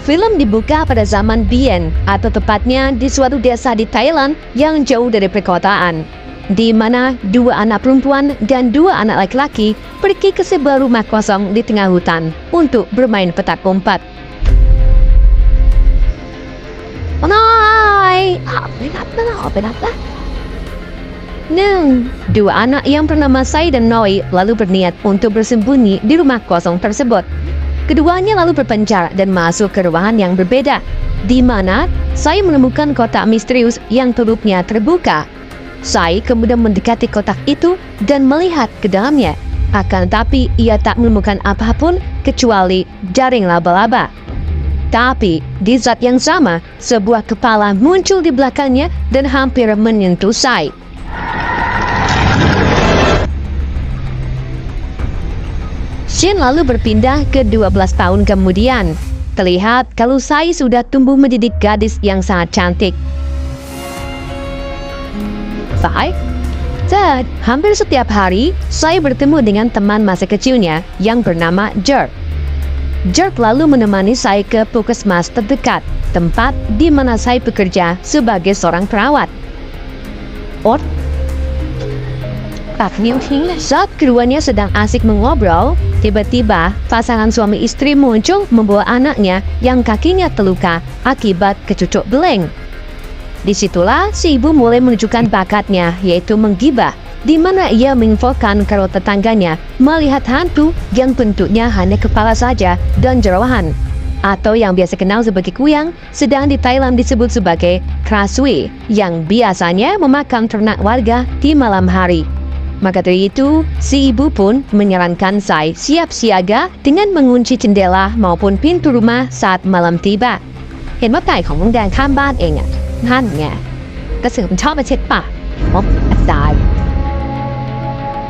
Film dibuka pada zaman Bien, atau tepatnya di suatu desa di Thailand yang jauh dari perkotaan, di mana dua anak perempuan dan dua anak laki-laki pergi ke sebuah rumah kosong di tengah hutan untuk bermain petak umpet. Dua anak yang bernama Sai dan Noi lalu berniat untuk bersembunyi di rumah kosong tersebut. Keduanya lalu berpencar dan masuk ke ruangan yang berbeda, di mana Sai menemukan kotak misterius yang tutupnya terbuka. Sai kemudian mendekati kotak itu dan melihat ke dalamnya. Akan tetapi ia tak menemukan apapun kecuali jaring laba-laba. Tapi di saat yang sama, sebuah kepala muncul di belakangnya dan hampir menyentuh Sai. Shin lalu berpindah ke 12 tahun kemudian. Terlihat kalau Sai sudah tumbuh menjadi gadis yang sangat cantik. Sai? Hampir setiap hari, Sai bertemu dengan teman masa kecilnya yang bernama Jerk. Jerk lalu menemani Sai ke puskesmas terdekat, tempat di mana Sai bekerja sebagai seorang perawat. Saat keduanya sedang asik mengobrol, tiba-tiba pasangan suami istri muncul membawa anaknya yang kakinya terluka akibat kecucuk beleng. Disitulah si ibu mulai menunjukkan bakatnya, yaitu menggibah, di mana ia menginfokan kalau tetangganya melihat hantu yang bentuknya hanya kepala saja dan jerohan, atau yang biasa kenal sebagai kuyang, sedang di Thailand disebut sebagai krasui, yang biasanya memakan ternak warga di malam hari. Maka dari itu, si ibu pun menyarankan Sai siap siaga dengan mengunci jendela maupun pintu rumah saat malam tiba. เห็นว่าไก่ของลุงแดงข้ามบ้านเองนั่นไงกระสือมันชอบมาเช็ดปากตาย.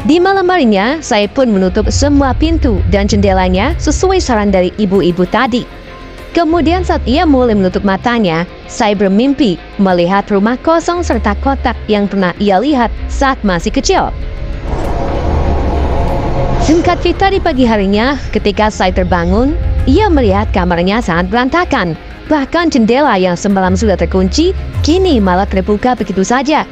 Di malam harinya, Sai pun menutup semua pintu dan jendelanya sesuai saran dari ibu-ibu tadi. Kemudian saat ia mulai menutup matanya, Sai bermimpi melihat rumah kosong serta kotak yang pernah ia lihat saat masih kecil. Singkat cerita, di pagi harinya, ketika Sai terbangun, ia melihat kamarnya sangat berantakan. Bahkan jendela yang semalam sudah terkunci, kini malah terbuka begitu saja.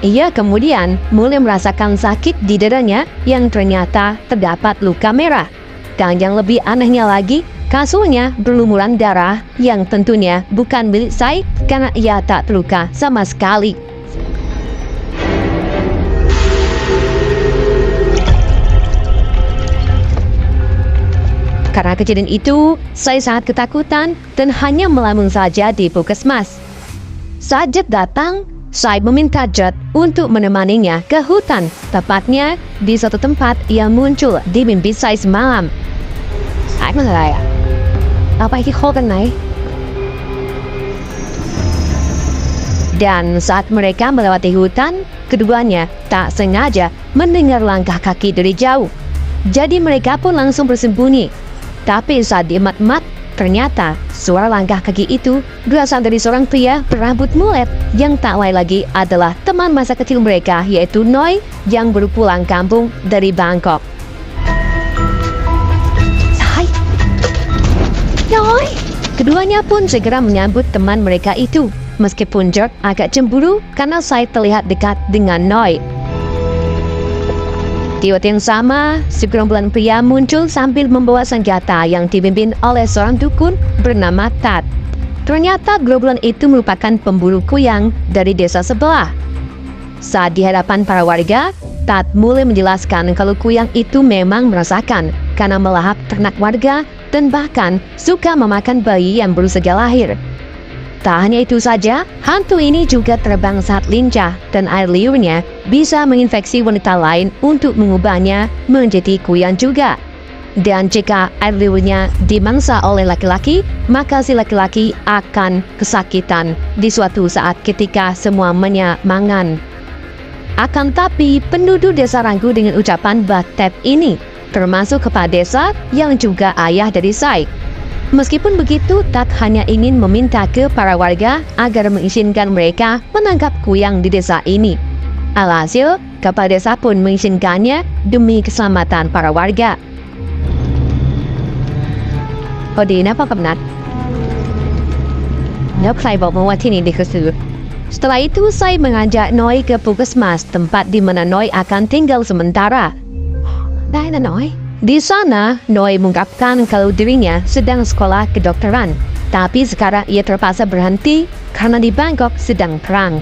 Ia kemudian mulai merasakan sakit di dadanya yang ternyata terdapat luka merah. Dan yang lebih anehnya lagi, kasurnya berlumuran darah yang tentunya bukan milik Sai karena ia tak terluka sama sekali. Karena kejadian itu, Sai sangat ketakutan dan hanya melamun saja di puskesmas. Saat Jet datang, Sai meminta Jet untuk menemaninya ke hutan. Tepatnya di suatu tempat yang muncul di mimpi Sai semalam. Sai mengelaya. Apa itu hogan naik? Dan saat mereka melewati hutan, keduanya tak sengaja mendengar langkah kaki dari jauh. Jadi mereka pun langsung bersembunyi. Tapi saat diemat-emat, ternyata suara langkah kaki itu berasal dari seorang pria berambut mulet yang tak lain lagi adalah teman masa kecil mereka, yaitu Noi yang baru pulang kampung dari Bangkok. Sai! Noi! Keduanya pun segera menyambut teman mereka itu, meskipun Jerk agak cemburu karena Sai terlihat dekat dengan Noi. Di waktu yang sama, segerombolan pria muncul sambil membawa senjata yang dipimpin oleh seorang dukun bernama Tat. Ternyata gerombolan itu merupakan pemburu kuyang dari desa sebelah. Saat di hadapan para warga, Tat mulai menjelaskan kalau kuyang itu memang merasakan karena melahap ternak warga dan bahkan suka memakan bayi yang baru saja lahir. Tak hanya itu saja, hantu ini juga terbang saat lincah dan air liurnya bisa menginfeksi wanita lain untuk mengubahnya menjadi kuyang juga. Dan jika air liurnya dimangsa oleh laki-laki, maka si laki-laki akan kesakitan di suatu saat ketika semuanya mangan. Akan tapi penduduk desa ragu dengan ucapan Batep ini, termasuk kepala desa yang juga ayah dari Sai. Meskipun begitu, Tat hanya ingin meminta ke para warga agar mengizinkan mereka menangkap kuyang di desa ini. Alhasil, kepala desa pun mengizinkannya demi keselamatan para warga. Odin apa kebenar? แล้วใครบอกมาว่าที่นี่ดีกระสือ Setelah itu saya mengajak Noi ke puskesmas, tempat di mana Noi akan tinggal sementara. Dah Noi. Di sana, Noi mengungkapkan kalau dirinya sedang sekolah kedokteran. Tapi sekarang ia terpaksa berhenti karena di Bangkok sedang perang.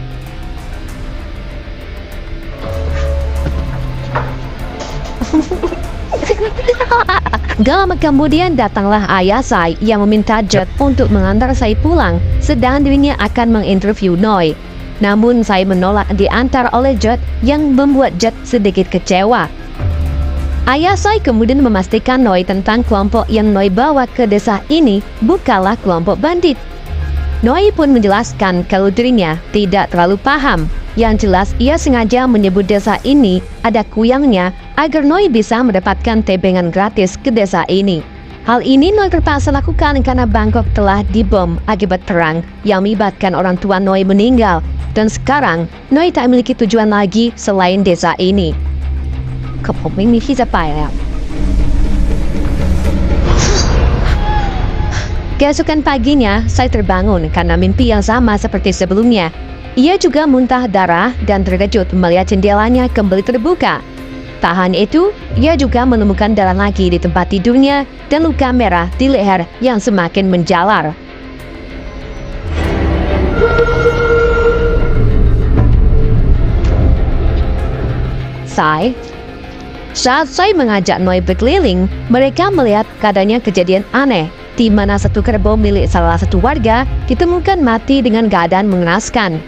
Gak lama kemudian datanglah ayah saya yang meminta Jet untuk mengantar saya pulang, sedang dirinya akan menginterview Noi. Namun saya menolak diantar oleh Jet yang membuat Jet sedikit kecewa. Ayah saya kemudian memastikan Noi tentang kelompok yang Noi bawa ke desa ini bukanlah kelompok bandit. Noi pun menjelaskan kalau dirinya tidak terlalu paham. Yang jelas ia sengaja menyebut desa ini ada kuyangnya agar Noi bisa mendapatkan tebengan gratis ke desa ini. Hal ini Noi terpaksa lakukan karena Bangkok telah dibom akibat perang yang melibatkan orang tua Noi meninggal. Dan sekarang Noi tak memiliki tujuan lagi selain desa ini. Keesokan paginya, saya terbangun karena mimpi yang sama seperti sebelumnya. Ia juga muntah darah dan terkejut melihat jendelanya kembali terbuka. Tak hanya itu, ia juga menemukan darah lagi di tempat tidurnya dan luka merah di leher yang semakin menjalar. Saat saya mengajak Noi berkeliling, mereka melihat keadaannya kejadian aneh, di mana satu kerbau milik salah satu warga ditemukan mati dengan keadaan mengenaskan.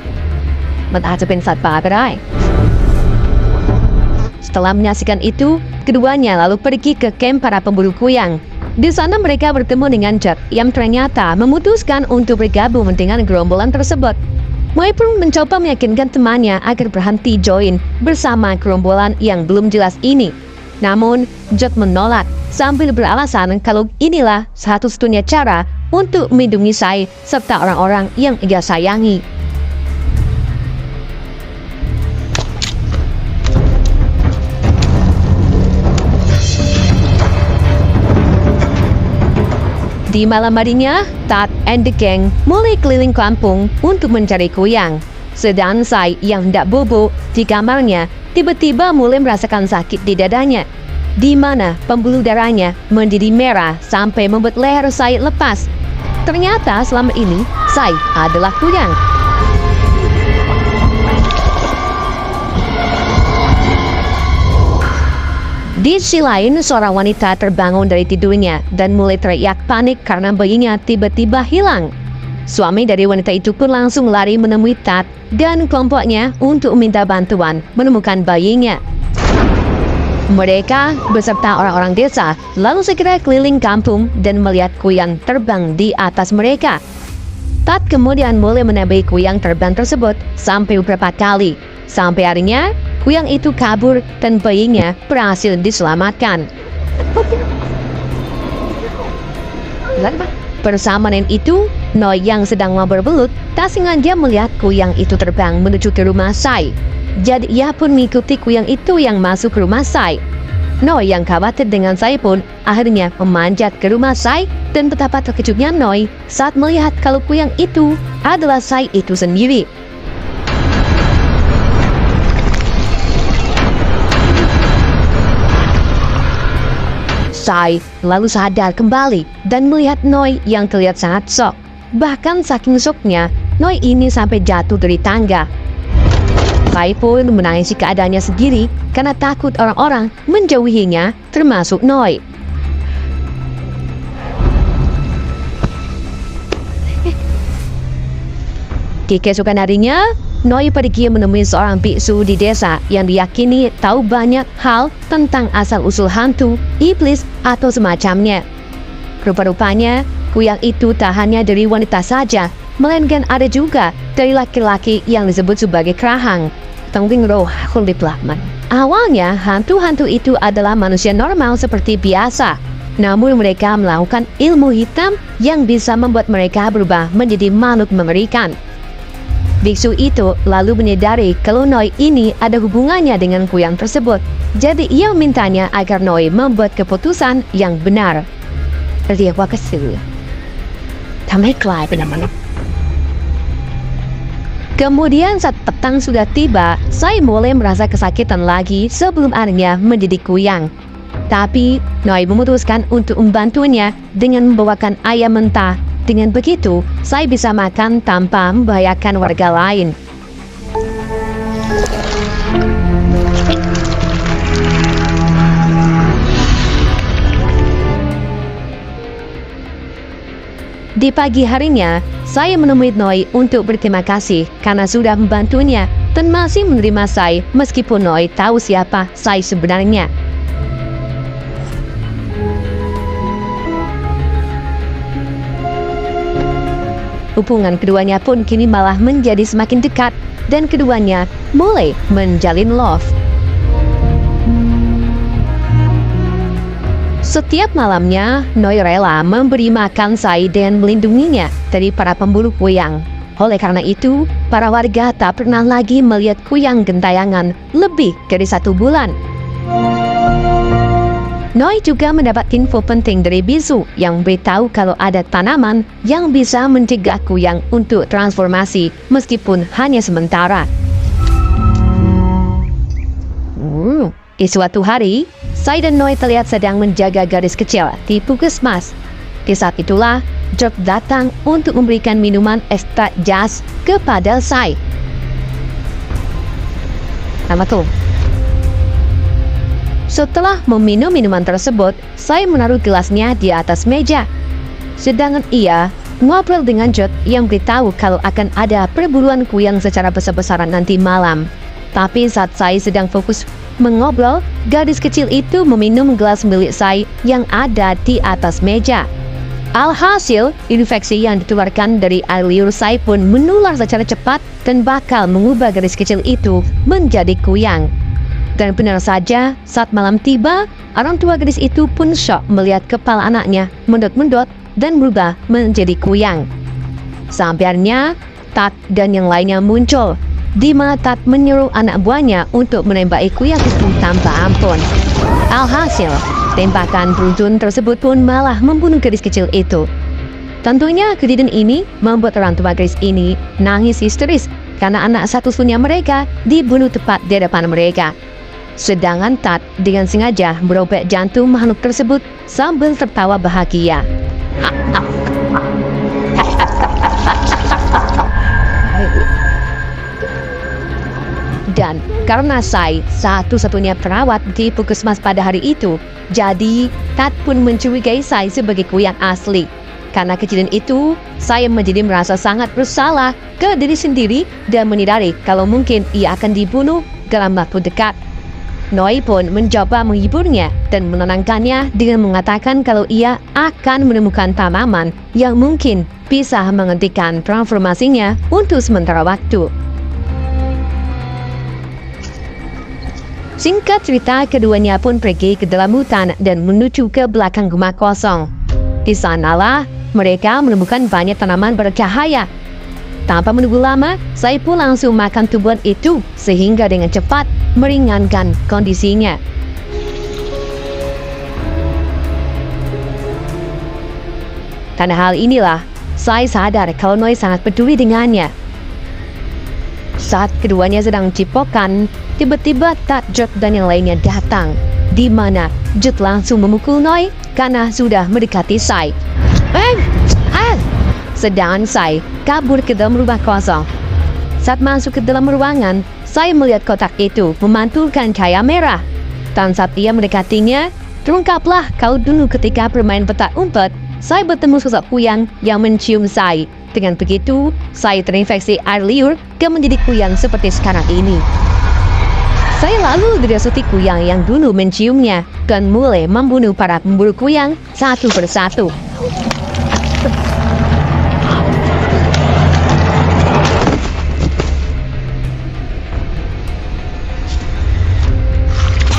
Setelah menyaksikan itu, keduanya lalu pergi ke kamp para pemburu kuyang. Di sana mereka bertemu dengan Jet yang ternyata memutuskan untuk bergabung dengan gerombolan tersebut. Noi pun mencoba meyakinkan temannya agar berhenti join bersama gerombolan yang belum jelas ini. Namun, Jet menolak sambil beralasan kalau inilah satu-satunya cara untuk melindungi saya serta orang-orang yang ia sayangi. Di malam harinya, Tat and the gang mulai keliling kampung untuk mencari kuyang. Sedang saya yang hendak bobo di kamarnya tiba-tiba mulai merasakan sakit di dadanya, di mana pembuluh darahnya mendidih merah sampai membuat leher saya lepas. Ternyata selama ini saya adalah kuyang. Di sisi lain, seorang wanita terbangun dari tidurnya dan mulai teriak panik karena bayinya tiba-tiba hilang. Suami dari wanita itu pun langsung lari menemui Tat dan kelompoknya untuk meminta bantuan menemukan bayinya. Mereka beserta orang-orang desa lalu segera keliling kampung dan melihat kuyang terbang di atas mereka. Tat kemudian mulai menambahi kuyang terbang tersebut sampai beberapa kali. Sampai akhirnya, kuyang itu kabur dan bayinya berhasil diselamatkan. Bersama dengan itu, Noi yang sedang ngobrol belut tak sengaja melihat kuyang itu terbang menuju ke rumah saya. Jadi ia pun mengikuti kuyang itu yang masuk ke rumah saya. Noi yang khawatir dengan saya pun akhirnya memanjat ke rumah saya dan betapa terkejutnya Noi saat melihat kalau kuyang itu adalah saya itu sendiri. Saya lalu sadar kembali dan melihat Noi yang terlihat sangat shock. Bahkan saking shocknya, Noi ini sampai jatuh dari tangga. Saya pun menangisi keadaannya sendiri karena takut orang-orang menjauhinya, termasuk Noi. Di keesokan harinya, Noi pergi menemui seorang biksu di desa yang diyakini tahu banyak hal tentang asal-usul hantu, iblis, atau semacamnya. Rupa-rupanya, kuyang itu tak hanya dari wanita saja, melainkan ada juga dari laki-laki yang disebut sebagai kerahang. Awalnya, hantu-hantu itu adalah manusia normal seperti biasa. Namun mereka melakukan ilmu hitam yang bisa membuat mereka berubah menjadi makhluk mengerikan. Biksu itu lalu menyadari kalau Noi ini ada hubungannya dengan kuyang tersebut. Jadi ia memintanya agar Noi membuat keputusan yang benar. Kemudian saat petang sudah tiba, Sai mulai merasa kesakitan lagi sebelum akhirnya menjadi kuyang. Tapi Noi memutuskan untuk membantunya dengan membawakan ayam mentah. Dengan begitu, Sai bisa makan tanpa membahayakan warga lain. Di pagi harinya, saya menemui Noi untuk berterima kasih karena sudah membantunya dan masih menerima Sai meskipun Noi tahu siapa Sai sebenarnya. Hubungan keduanya pun kini malah menjadi semakin dekat dan keduanya mulai menjalin love. Setiap malamnya, Noi rela memberi makan Sai dan melindunginya dari para pemburu kuyang. Oleh karena itu, para warga tak pernah lagi melihat kuyang gentayangan lebih dari 1 bulan. Noi juga mendapat info penting dari Bisu yang beritahu kalau ada tanaman yang bisa mencegah kuyang untuk transformasi meskipun hanya sementara. Di suatu hari, Sai dan Noi terlihat sedang menjaga gadis kecil di puskesmas. Di saat itulah, George datang untuk memberikan minuman ekstrak jas kepada Sai. Setelah meminum minuman tersebut, Sai menaruh gelasnya di atas meja. Sedangkan ia ngobrol dengan George yang beritahu kalau akan ada perburuan kuyang secara besar-besaran nanti malam. Tapi saat Sai sedang fokus mengobrol, gadis kecil itu meminum gelas milik Sai yang ada di atas meja. Alhasil, infeksi yang dikeluarkan dari air liur Sai pun menular secara cepat dan bakal mengubah gadis kecil itu menjadi kuyang. Dan benar saja, saat malam tiba, orang tua gadis itu pun syok melihat kepala anaknya mendot-mendot dan berubah menjadi kuyang. Sampai akhirnya, Tat dan yang lainnya muncul, di mana Tat menyuruh anak buahnya untuk menembaki kuyang itu tanpa ampun. Alhasil, tembakan beruntun tersebut pun malah membunuh gadis kecil itu. Tentunya kejadian ini membuat orang tua gadis ini nangis histeris karena anak satu-satunya mereka dibunuh tepat di depan mereka. Sedangkan Tat dengan sengaja merobek jantung makhluk tersebut sambil tertawa bahagia. Dan karena Sai satu-satunya perawat di puskesmas pada hari itu, jadi Tat pun mencurigai Sai sebagai kuyang asli. Karena kejadian itu, Sai menjadi merasa sangat bersalah ke diri sendiri dan menyadari kalau mungkin ia akan dibunuh dalam waktu dekat. Noi pun mencoba menghiburnya dan menenangkannya dengan mengatakan kalau ia akan menemukan tanaman yang mungkin bisa menghentikan transformasinya untuk sementara waktu. Singkat cerita, keduanya pun pergi ke dalam hutan dan menuju ke belakang rumah kosong. Di sanalah mereka menemukan banyak tanaman bercahaya. Tanpa menunggu lama, Sai pun langsung makan tumbuhan itu sehingga dengan cepat meringankan kondisinya. Karena hal inilah, Sai sadar kalau Noi sangat peduli dengannya. Saat keduanya sedang cipokan, tiba-tiba Tat, George dan yang lainnya datang, di mana George langsung memukul Noi karena sudah mendekati Sai. Sedangkan Sai kabur ke dalam rumah kosong. Saat masuk ke dalam ruangan, Sai melihat kotak itu memantulkan cahaya merah. Dan saat ia mendekatinya, terungkaplah kalau dulu ketika bermain petak umpet, Sai bertemu sosok kuyang yang mencium Sai. Dengan begitu, Sai terinfeksi air liur dan menjadi kuyang seperti sekarang ini. Sai lalu dirasuki kuyang yang dulu menciumnya dan mulai membunuh para pemburu kuyang satu persatu.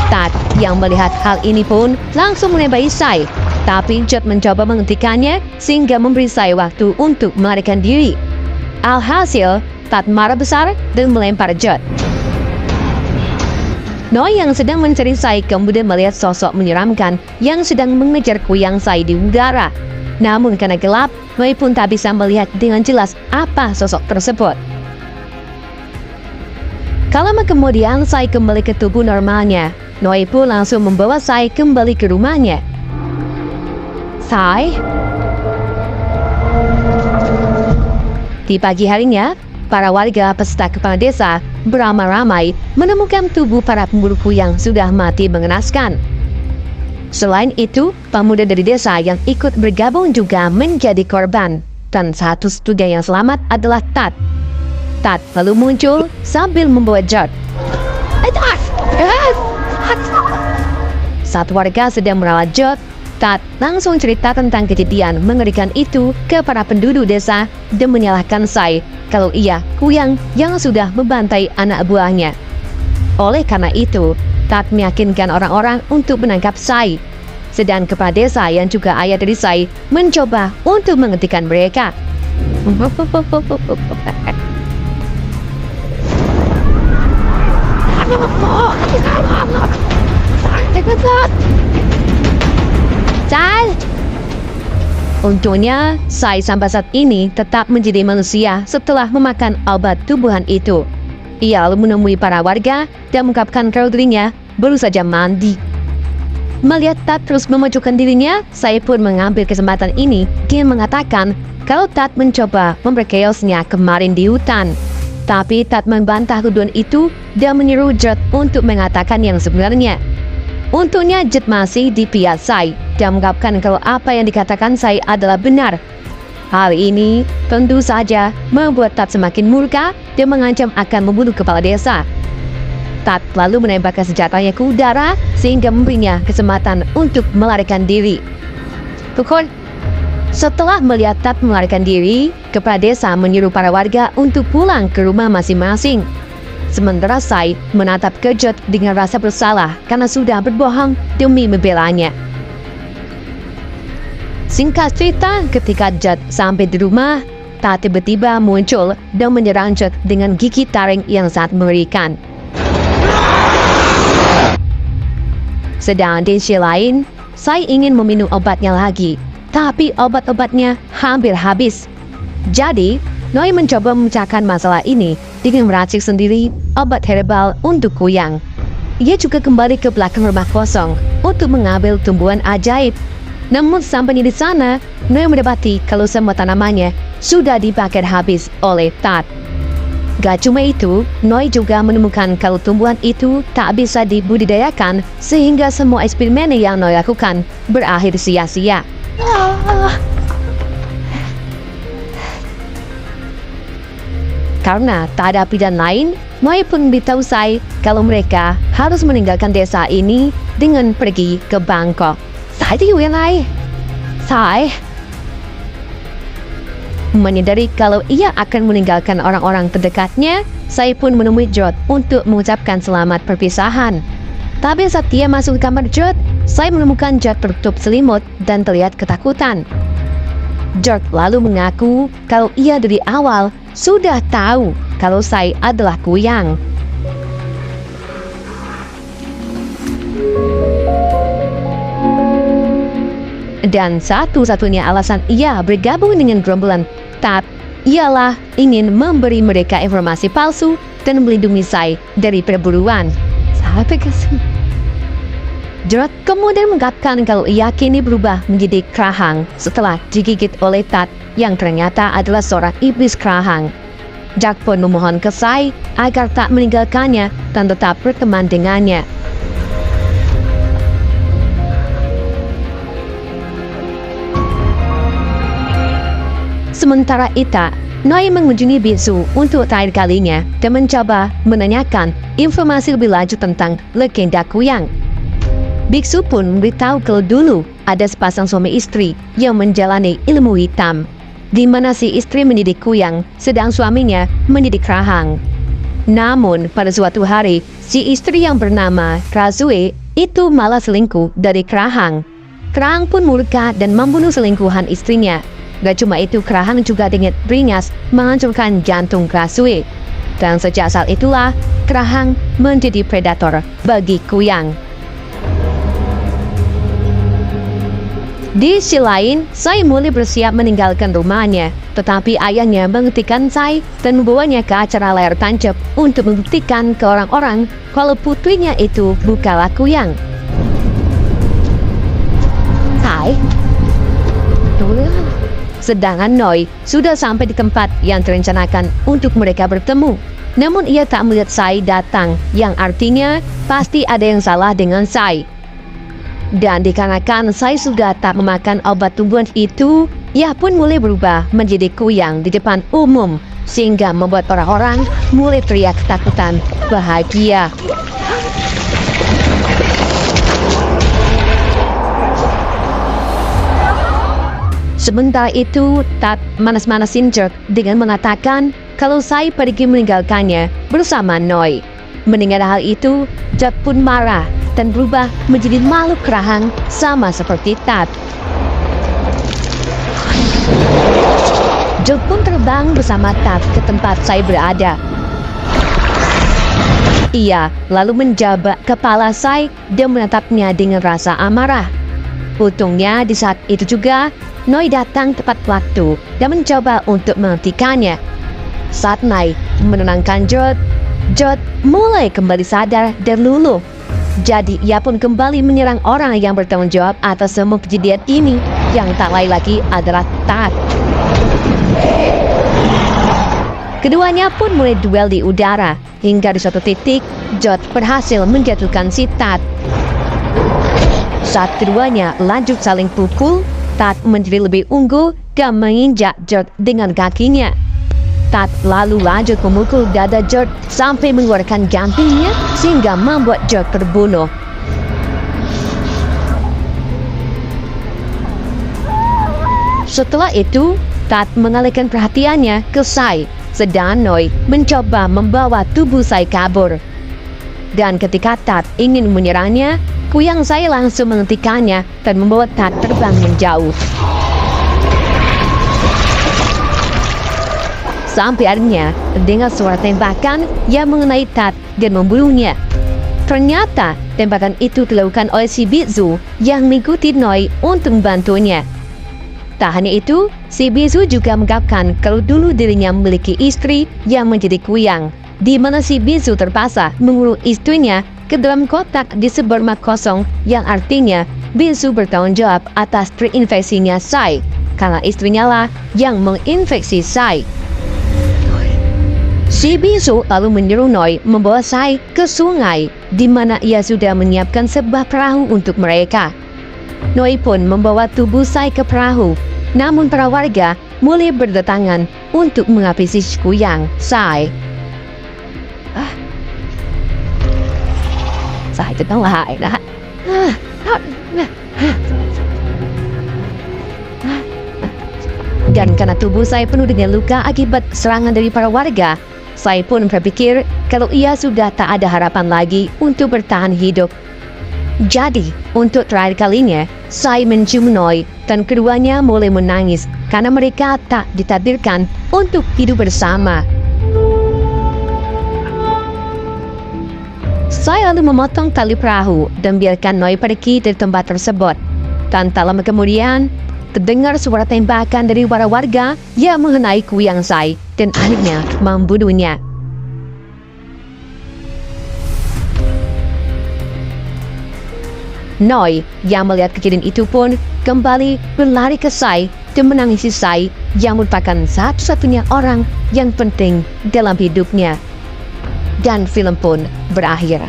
Tat yang melihat hal ini pun langsung menembaki Sai. Tapi George mencoba menghentikannya sehingga memberi Sai waktu untuk melarikan diri. Alhasil, Tat marah besar dan melempar George. Noi yang sedang mencari Sai kemudian melihat sosok menyeramkan yang sedang mengejar kuyang Sai di udara. Namun karena gelap, Noi pun tak bisa melihat dengan jelas apa sosok tersebut. Kalau kemudian Sai kembali ke tubuh normalnya, Noi pun langsung membawa Sai kembali ke rumahnya. Sai? Di pagi harinya, para warga peserta kepala desa beramai-ramai menemukan tubuh para pemburu kuyang sudah mati mengenaskan. Selain itu, pemuda dari desa yang ikut bergabung juga menjadi korban, dan satu-satunya yang selamat adalah Tat. Tat lalu muncul sambil membawa Jod. Saat warga sedang merawat Jod, Tat langsung cerita tentang kejadian mengerikan itu ke para penduduk desa dan menyalahkan Sai kalau ia kuyang yang sudah membantai anak buahnya. Oleh karena itu, Tat meyakinkan orang-orang untuk menangkap Sai. Sedang kepala desa yang juga ayah dari Sai mencoba untuk menghentikan mereka. Sai! Untungnya, Sai sampai saat ini tetap menjadi manusia setelah memakan obat tubuhan itu. Ia lalu menemui para warga dan mengungkapkan kalau dirinya baru saja mandi. Melihat Tat terus memajukan dirinya, Sai pun mengambil kesempatan ini dengan mengatakan kalau Tat mencoba memperkeosnya kemarin di hutan. Tapi Tat membantah tuduhan itu dan menyuruh Jod untuk mengatakan yang sebenarnya. Untungnya Jod masih di pihak Sai dan mengungkapkan kalau apa yang dikatakan Sai adalah benar. Hal ini tentu saja membuat Tat semakin murka dan mengancam akan membunuh kepala desa. Tat lalu menembakkan senjatanya ke udara sehingga memberinya kesempatan untuk melarikan diri. Setelah melihat Tat melarikan diri, kepala desa menyuruh para warga untuk pulang ke rumah masing-masing. Sementara Sai menatap ke Jod dengan rasa bersalah karena sudah berbohong demi membelanya. Singkat cerita, ketika Jod sampai di rumah, Tat tiba-tiba muncul dan menyerang Jod dengan gigi taring yang sangat mengerikan. Sedang di sisi lain, Sai ingin meminum obatnya lagi, tapi obat-obatnya hampir habis. Jadi, Noi mencoba memecahkan masalah ini dengan meracik sendiri obat herbal untuk kuyang. Ia juga kembali ke belakang rumah kosong untuk mengambil tumbuhan ajaib. Namun sampai di sana, Noi mendapati kalau semua tanamannya sudah dipakai habis oleh Tat. Gak cuma itu, Noi juga menemukan kalau tumbuhan itu tak bisa dibudidayakan sehingga semua eksperimen yang Noi lakukan berakhir sia-sia. Karena tak ada pilihan lain, Noi pun memberitahu Sai kalau mereka harus meninggalkan desa ini dengan pergi ke Bangkok. Sai menyadari kalau ia akan meninggalkan orang-orang terdekatnya, Sai pun menemui Jod untuk mengucapkan selamat perpisahan. Tapi saat dia masuk ke kamar Jod, Sai menemukan Jod tertutup selimut dan terlihat ketakutan. Jod lalu mengaku kalau ia dari awal sudah tahu kalau Sai adalah kuyang. Dan satu-satunya alasan ia bergabung dengan gerombolan Tat ialah ingin memberi mereka informasi palsu dan melindungi Sai dari perburuan. Jod kemudian mengungkapkan kalau ia kini berubah menjadi kerahang setelah digigit oleh Tat yang ternyata adalah seorang iblis kerahang. Jack pun memohon ke Sai agar tak meninggalkannya dan tetap berteman dengannya. Sementara itu, Noi mengunjungi biksu untuk terakhir kalinya dan mencoba menanyakan informasi lebih lanjut tentang legenda kuyang. Biksu pun memberitahu kalau dulu ada sepasang suami istri yang menjalani ilmu hitam, di mana si istri mendidik kuyang sedang suaminya mendidik kerahang. Namun pada suatu hari, si istri yang bernama Razue itu malah selingkuh dari kerahang. Kerahang pun murka dan membunuh selingkuhan istrinya. Gak cuma itu, kerahang juga dengan beringas menghancurkan jantung Razue. Dan sejak saat itulah, kerahang menjadi predator bagi kuyang. Di sisi lain, Sai mulai bersiap meninggalkan rumahnya, tetapi ayahnya menghentikan Sai dan membawanya ke acara layar tancap untuk membuktikan ke orang-orang kalau putrinya itu bukanlah Kuyang. Sai, sedangkan Noi sudah sampai di tempat yang direncanakan untuk mereka bertemu. Namun ia tak melihat Sai datang, yang artinya pasti ada yang salah dengan Sai. Dan dikarenakan Sai sudah tak memakan obat tumbuhan itu, ia pun mulai berubah menjadi Kuyang di depan umum, sehingga membuat orang-orang mulai teriak ketakutan bahagia. Sementara itu, Tat manas-manasin Jerk dengan mengatakan kalau Sai pergi meninggalkannya bersama Noi. Mendengar hal itu, Jerk pun marah dan berubah menjadi makhluk kerahang sama seperti Tat. Jerk pun terbang bersama Tat ke tempat Sai berada. Ia lalu menjabak kepala Sai dan menatapnya dengan rasa amarah. Untungnya di saat itu juga, Noi datang tepat waktu dan mencoba untuk menghentikannya. Saat Noi menenangkan Jerk mulai kembali sadar dan luluh. Jadi ia pun kembali menyerang orang yang bertanggung jawab atas semua kejadian ini, yang tak lain lagi adalah Tat. Keduanya pun mulai duel di udara, hingga di suatu titik Jerk berhasil menjatuhkan si Tat. Saat keduanya lanjut saling pukul, Tat menjadi lebih unggul dan menginjak Jerk dengan kakinya. Tat lalu lanjut memukul dada Jerk sampai mengeluarkan gantinya sehingga membuat Jerk terbunuh. Setelah itu, Tat mengalihkan perhatiannya ke Sai, sedang Noi mencoba membawa tubuh Sai kabur. Dan ketika Tat ingin menyerangnya, Kuyang Sai langsung menghentikannya dan membawa Tat terbang menjauh. Sampai akhirnya dengan suara tembakan yang mengenai Tat dan membunuhnya. Ternyata tembakan itu dilakukan oleh si Bitsu yang mengikuti Noi untuk membantunya. Tak hanya itu, si Bitsu juga mengungkapkan kalau dulu dirinya memiliki istri yang menjadi Kuyang, di mana si Bitsu terpaksa mengurung istrinya ke dalam kotak di sebermak kosong, yang artinya Bitsu bertanggung jawab atas terinfeksinya Sai, karena istrinya lah yang menginfeksi Sai. Si Bitsu lalu menyuruh Noi membawa Sai ke sungai, di mana ia sudah menyiapkan sebuah perahu untuk mereka. Noi pun membawa tubuh Sai ke perahu, namun para warga mulai berdatangan untuk menghabisi Kuyang Sai. Sai thật là hại đã. Dan karena tubuh Sai penuh dengan luka akibat serangan dari para warga, Sai pun berpikir kalau ia sudah tak ada harapan lagi untuk bertahan hidup. Jadi, untuk terakhir kalinya, Sai mencium Noi dan keduanya mulai menangis karena mereka tak ditakdirkan untuk hidup bersama. Sai lalu memotong tali perahu dan biarkan Noi pergi dari tempat tersebut. Dan tak lama kemudian, terdengar suara tembakan dari para warga yang mengenai Kuyang Sai dan akhirnya membunuhnya. Noi yang melihat kejadian itu pun kembali berlari ke Sai dan menangisi Sai yang merupakan satu-satunya orang yang penting dalam hidupnya. Dan film pun berakhir.